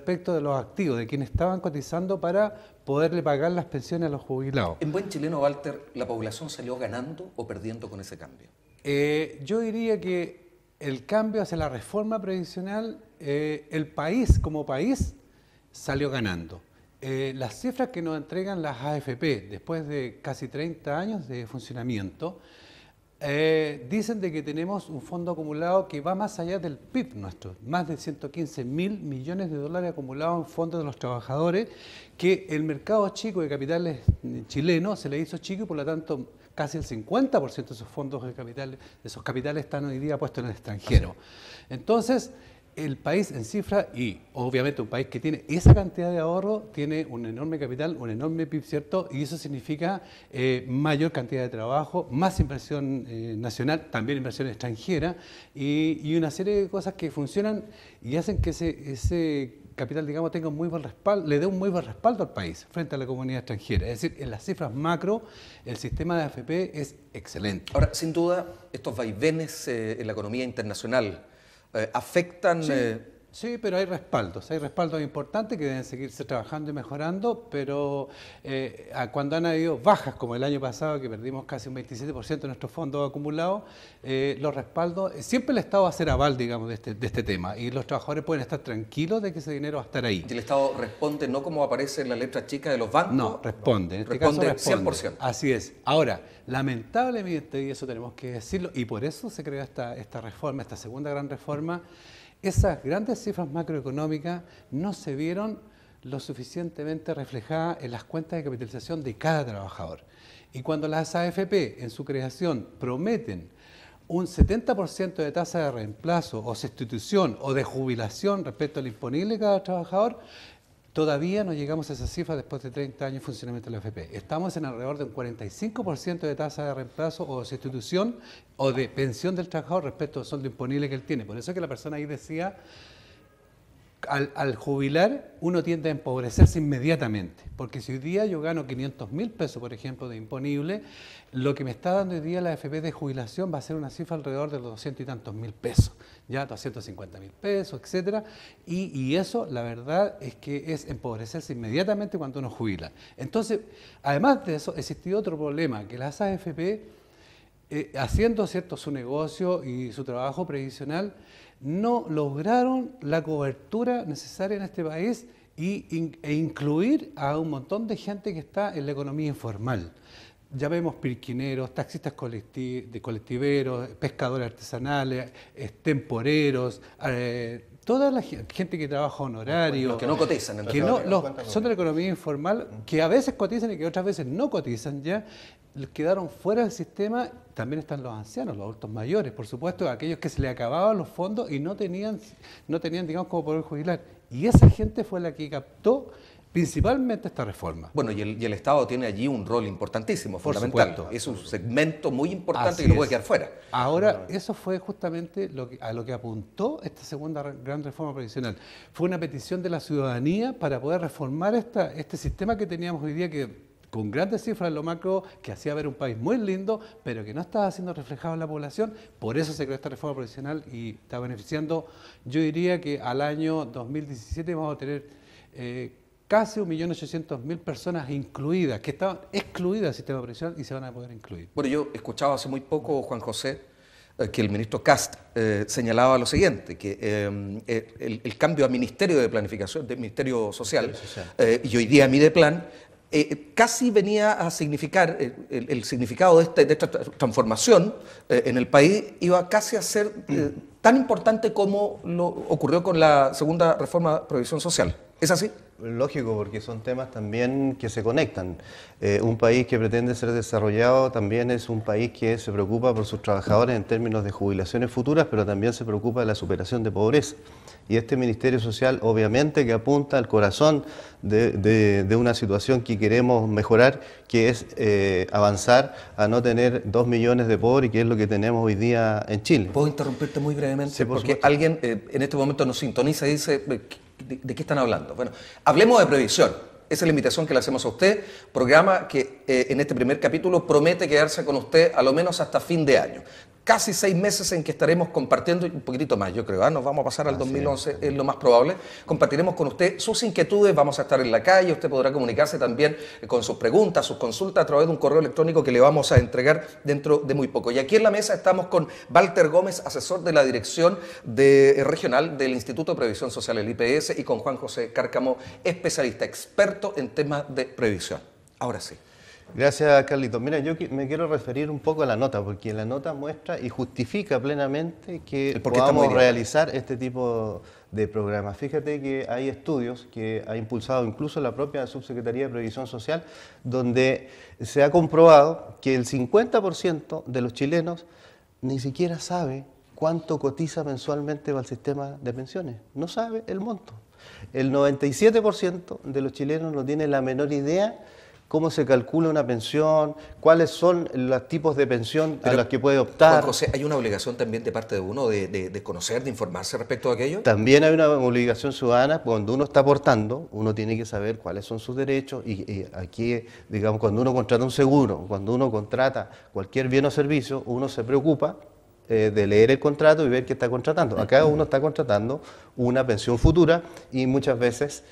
respecto de los activos, de quienes estaban cotizando para poderle pagar las pensiones a los jubilados. En buen chileno, Walter, ¿la población salió ganando o perdiendo con ese cambio? Yo diría que el cambio hacia la reforma previsional, el país como país salió ganando. Las cifras que nos entregan las AFP después de casi 30 años de funcionamiento dicen de que tenemos un fondo acumulado que va más allá del PIB nuestro, más de 115.000 millones de dólares acumulados en fondos de los trabajadores, que el mercado chico de capitales chileno se le hizo chico y por lo tanto casi el 50% de esos fondos de esos capitales están hoy día puestos en el extranjero. Entonces, el país en cifra, y obviamente un país que tiene esa cantidad de ahorro, tiene un enorme capital, un enorme PIB, ¿cierto? Y eso significa mayor cantidad de trabajo, más inversión nacional, también inversión extranjera, y una serie de cosas que funcionan y hacen que ese capital, digamos, tenga un muy buen respaldo, le dé un muy buen respaldo al país frente a la comunidad extranjera. Es decir, en las cifras macro, el sistema de AFP es excelente. Ahora, sin duda, estos vaivenes en la economía internacional afectan... Sí, pero hay respaldos importantes que deben seguirse trabajando y mejorando, pero cuando han habido bajas, como el año pasado, que perdimos casi un 27% de nuestros fondos acumulados, los respaldos, siempre el Estado va a ser aval, digamos, de este tema, y los trabajadores pueden estar tranquilos de que ese dinero va a estar ahí. ¿Y el Estado responde no como aparece en la letra chica de los bancos? No, responde, en este caso responde. 100%. Así es. Ahora, lamentablemente, y eso tenemos que decirlo, y por eso se creó esta reforma, esta segunda gran reforma, esas grandes cifras macroeconómicas no se vieron lo suficientemente reflejadas en las cuentas de capitalización de cada trabajador. Y cuando las AFP en su creación prometen un 70% de tasa de reemplazo o sustitución o de jubilación respecto al imponible de cada trabajador, todavía no llegamos a esa cifra después de 30 años de funcionamiento de la AFP. Estamos en alrededor de un 45% de tasa de reemplazo o de sustitución o de pensión del trabajador respecto al sueldo imponible que él tiene. Por eso es que la persona ahí decía, al jubilar uno tiende a empobrecerse inmediatamente, porque si hoy día yo gano 500.000 pesos, por ejemplo, de imponible, lo que me está dando hoy día la AFP de jubilación va a ser una cifra alrededor de los 200 y tantos mil pesos, ya 250.000 pesos, etcétera, y eso, la verdad, es que es empobrecerse inmediatamente cuando uno jubila. Entonces, además de eso, existió otro problema, que las AFP, haciendo cierto su negocio y su trabajo previsional, no lograron la cobertura necesaria en este país e incluir a un montón de gente que está en la economía informal. Ya vemos pirquineros, taxistas colectiveros, pescadores artesanales, temporeros, toda la gente que trabaja honorario. Los que no cotizan. Que son de la economía informal, que a veces cotizan y que otras veces no cotizan ya, quedaron fuera del sistema. También están los ancianos, los adultos mayores, por supuesto, aquellos que se les acababan los fondos y no tenían digamos, cómo poder jubilar. Y esa gente fue la que captó principalmente esta reforma. Bueno, y el Estado tiene allí un rol importantísimo, fundamental. Supuesto. Es un segmento muy importante que no puede quedar fuera. Ahora, eso fue justamente a lo que apuntó esta segunda gran reforma previsional. Fue una petición de la ciudadanía para poder reformar este sistema que teníamos hoy día, que con grandes cifras en lo macro, que hacía ver un país muy lindo, pero que no estaba siendo reflejado en la población. Por eso se creó esta reforma previsional y está beneficiando. Yo diría que al año 2017 vamos a tener casi 1.800.000 personas incluidas, que estaban excluidas del sistema previsional y se van a poder incluir. Bueno, yo escuchaba hace muy poco, Juan José, que el ministro Kast señalaba lo siguiente, que el cambio a Ministerio de Planificación, de Ministerio Social, y hoy día a Mideplan, casi venía a significar, el significado de esta transformación en el país iba casi a ser tan importante como lo ocurrió con la segunda reforma de Previsión Social. ¿Es así? Lógico, porque son temas también que se conectan. Un país que pretende ser desarrollado también es un país que se preocupa por sus trabajadores en términos de jubilaciones futuras, pero también se preocupa de la superación de pobreza. Y este Ministerio Social obviamente que apunta al corazón de una situación que queremos mejorar, que es avanzar a no tener 2 millones de pobres, que es lo que tenemos hoy día en Chile. ¿Puedo interrumpirte muy brevemente? Sí, porque supuesto. Alguien en este momento nos sintoniza y dice, ¿de qué están hablando? Bueno, hablemos de previsión. Esa es la invitación que le hacemos a usted, programa que en este primer capítulo promete quedarse con usted a lo menos hasta fin de año. casi 6 meses en que estaremos compartiendo, un poquitito más yo creo, nos vamos a pasar al 2011, es lo más probable, compartiremos con usted sus inquietudes, vamos a estar en la calle, usted podrá comunicarse también con sus preguntas, sus consultas a través de un correo electrónico que le vamos a entregar dentro de muy poco. Y aquí en la mesa estamos con Walter Gómez, asesor de la Dirección Regional del Instituto de Previsión Social, el IPS, y con Juan José Cárcamo, especialista, experto en temas de previsión. Ahora sí. Gracias, Carlitos. Mira, yo me quiero referir un poco a la nota, porque la nota muestra y justifica plenamente que podamos realizar este tipo de programas. Fíjate que hay estudios que ha impulsado incluso la propia Subsecretaría de Previsión Social, donde se ha comprobado que el 50% de los chilenos ni siquiera sabe cuánto cotiza mensualmente para el sistema de pensiones. No sabe el monto. El 97% de los chilenos no tiene la menor idea cómo se calcula una pensión, cuáles son los tipos de pensión a los que puede optar. Juan José, ¿hay una obligación también de parte de uno de conocer, de informarse respecto a aquello? También hay una obligación ciudadana. Cuando uno está aportando, uno tiene que saber cuáles son sus derechos y aquí, digamos, cuando uno contrata un seguro, cuando uno contrata cualquier bien o servicio, uno se preocupa de leer el contrato y ver qué está contratando. Acá uno está contratando una pensión futura y muchas veces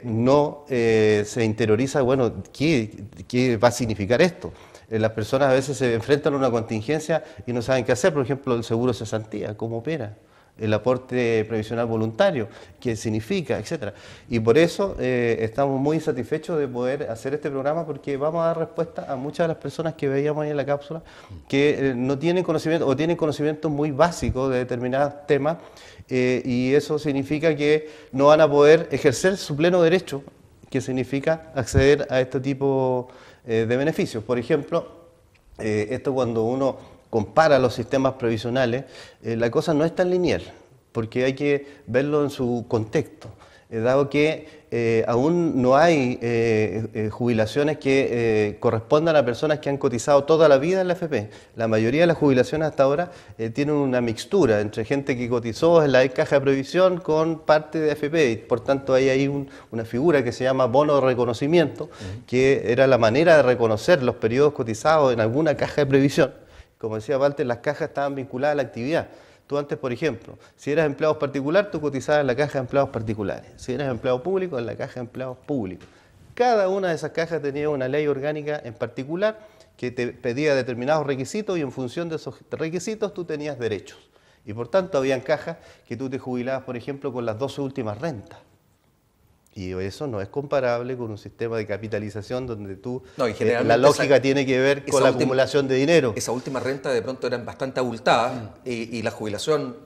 no se interioriza, bueno, ¿qué va a significar esto? Las personas a veces se enfrentan a una contingencia y no saben qué hacer. Por ejemplo, el seguro de cesantía, ¿cómo opera? El aporte previsional voluntario, qué significa, etcétera. Y por eso estamos muy satisfechos de poder hacer este programa, porque vamos a dar respuesta a muchas de las personas que veíamos ahí en la cápsula que no tienen conocimiento o tienen conocimientos muy básicos de determinados temas, y eso significa que no van a poder ejercer su pleno derecho, que significa acceder a este tipo de beneficios. Por ejemplo, esto cuando uno compara los sistemas previsionales, la cosa no es tan lineal, porque hay que verlo en su contexto, dado que aún no hay jubilaciones que correspondan a personas que han cotizado toda la vida en la AFP. La mayoría de las jubilaciones hasta ahora tienen una mixtura entre gente que cotizó en la caja de previsión con parte de AFP, y por tanto hay una figura que se llama bono de reconocimiento, que era la manera de reconocer los periodos cotizados en alguna caja de previsión. Como decía Walter, las cajas estaban vinculadas a la actividad. Tú antes, por ejemplo, si eras empleado particular, tú cotizabas en la caja de empleados particulares. Si eras empleado público, en la caja de empleados públicos. Cada una de esas cajas tenía una ley orgánica en particular que te pedía determinados requisitos, y en función de esos requisitos tú tenías derechos. Y por tanto, habían cajas que tú te jubilabas, por ejemplo, con las 12 últimas rentas. Y eso no es comparable con un sistema de capitalización donde tú, la lógica tiene que ver con la acumulación de dinero. Esa última renta de pronto eran bastante abultadas y la jubilación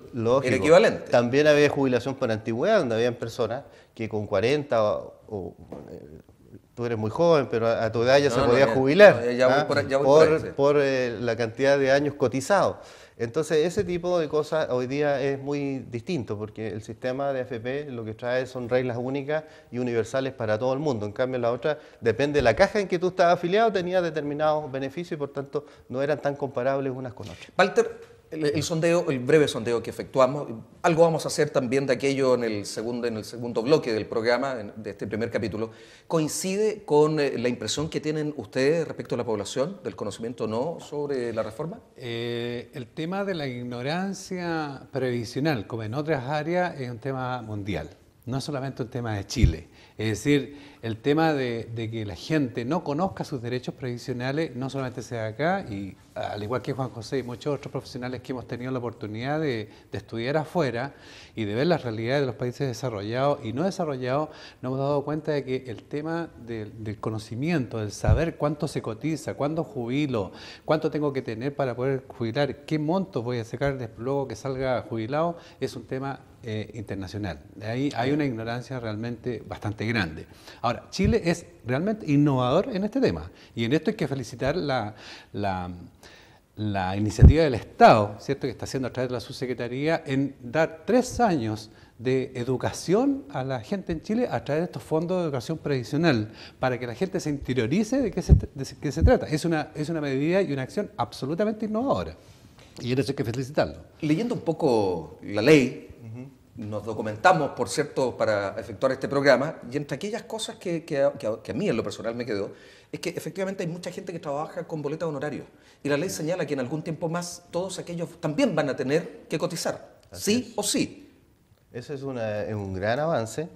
era equivalente. También había jubilación por antigüedad, donde habían personas que con 40 tú eres muy joven, pero a tu edad ya se podía jubilar por la cantidad de años cotizados. Entonces, ese tipo de cosas hoy día es muy distinto, porque el sistema de AFP lo que trae son reglas únicas y universales para todo el mundo. En cambio, la otra, depende de la caja en que tú estabas afiliado, tenía determinados beneficios y por tanto no eran tan comparables unas con otras. Walter, el breve sondeo que efectuamos, algo vamos a hacer también de aquello en el segundo bloque del programa, de este primer capítulo, ¿coincide con la impresión que tienen ustedes respecto a la población, del conocimiento o no sobre la reforma? El tema de la ignorancia previsional, como en otras áreas, es un tema mundial, no es solamente un tema de Chile. Es decir, el tema de que la gente no conozca sus derechos previsionales no solamente se da acá, y al igual que Juan José y muchos otros profesionales que hemos tenido la oportunidad de estudiar afuera y de ver las realidades de los países desarrollados y no desarrollados, nos hemos dado cuenta de que el tema del conocimiento, del saber cuánto se cotiza, cuándo jubilo, cuánto tengo que tener para poder jubilar, qué montos voy a sacar luego que salga jubilado, es un tema internacional. Ahí hay una ignorancia realmente bastante grande. Ahora, Chile es realmente innovador en este tema, y en esto hay que felicitar la iniciativa del Estado, ¿cierto?, que está haciendo a través de la Subsecretaría, en dar 3 años de educación a la gente en Chile a través de estos fondos de educación previsional, para que la gente se interiorice de qué se trata. Es una medida y una acción absolutamente innovadora, y en eso hay que felicitarlo. Leyendo un poco la ley, nos documentamos, por cierto, para efectuar este programa, y entre aquellas cosas que a mí en lo personal me quedó, es que efectivamente hay mucha gente que trabaja con boleta de honorario. Y la ley señala que en algún tiempo más todos aquellos también van a tener que cotizar, sí o sí. Ese es un gran avance,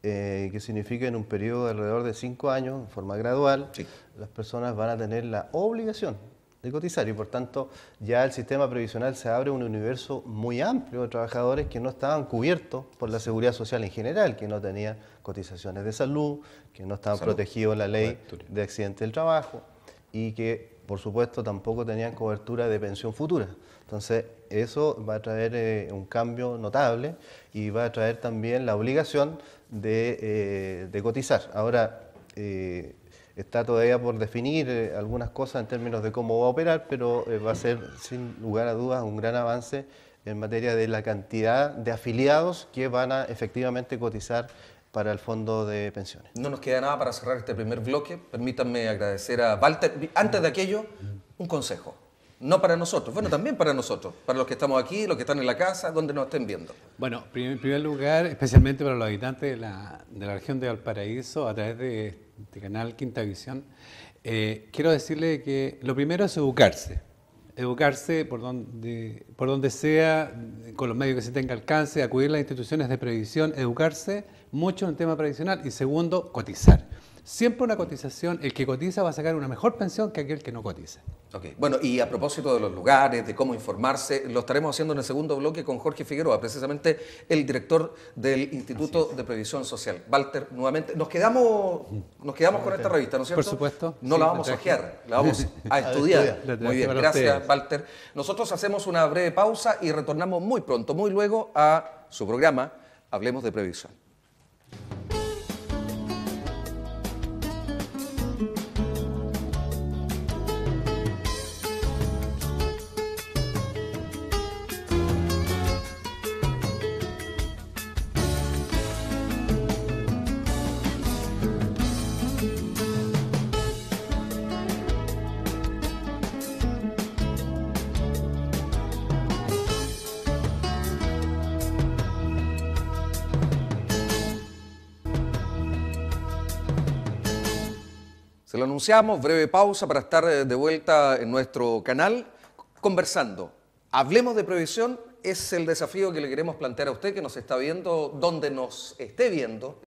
que significa en un periodo de alrededor de 5 años, en forma gradual, sí, las personas van a tener la obligación de cotizar y por tanto ya el sistema previsional se abre un universo muy amplio de trabajadores que no estaban cubiertos por la seguridad social en general, que no tenían cotizaciones de salud, que no estaban protegidos en la ley de accidente del trabajo y que por supuesto tampoco tenían cobertura de pensión futura. Entonces eso va a traer un cambio notable y va a traer también la obligación de cotizar. Ahora, está todavía por definir algunas cosas en términos de cómo va a operar, pero va a ser sin lugar a dudas un gran avance en materia de la cantidad de afiliados que van a efectivamente cotizar para el fondo de pensiones. No nos queda nada para cerrar este primer bloque. Permítanme agradecer a Walter. Antes de aquello, un consejo. No para nosotros, bueno, también para nosotros, para los que estamos aquí, los que están en la casa, donde nos estén viendo. Bueno, en primer lugar, especialmente para los habitantes de la región de Valparaíso, a través de Canal Quinta Visión, quiero decirle que lo primero es educarse por donde sea, con los medios que se tenga alcance, acudir a las instituciones de previsión, educarse mucho en el tema previsional y segundo, cotizar. Siempre una cotización, el que cotiza va a sacar una mejor pensión que aquel que no cotiza. Okay. Bueno, y a propósito de los lugares, de cómo informarse, lo estaremos haciendo en el segundo bloque con Jorge Figueroa, precisamente el director del Instituto de Previsión Social. Walter, nuevamente, nos quedamos con esta revista, ¿no es cierto? Por supuesto. No la vamos a ojear, la vamos a estudiar. Muy bien, gracias, Walter. Nosotros hacemos una breve pausa y retornamos muy pronto, muy luego, a su programa Hablemos de Previsión. Se lo anunciamos, breve pausa para estar de vuelta en nuestro canal conversando. Hablemos de previsión, es el desafío que le queremos plantear a usted que nos está viendo, donde nos esté viendo.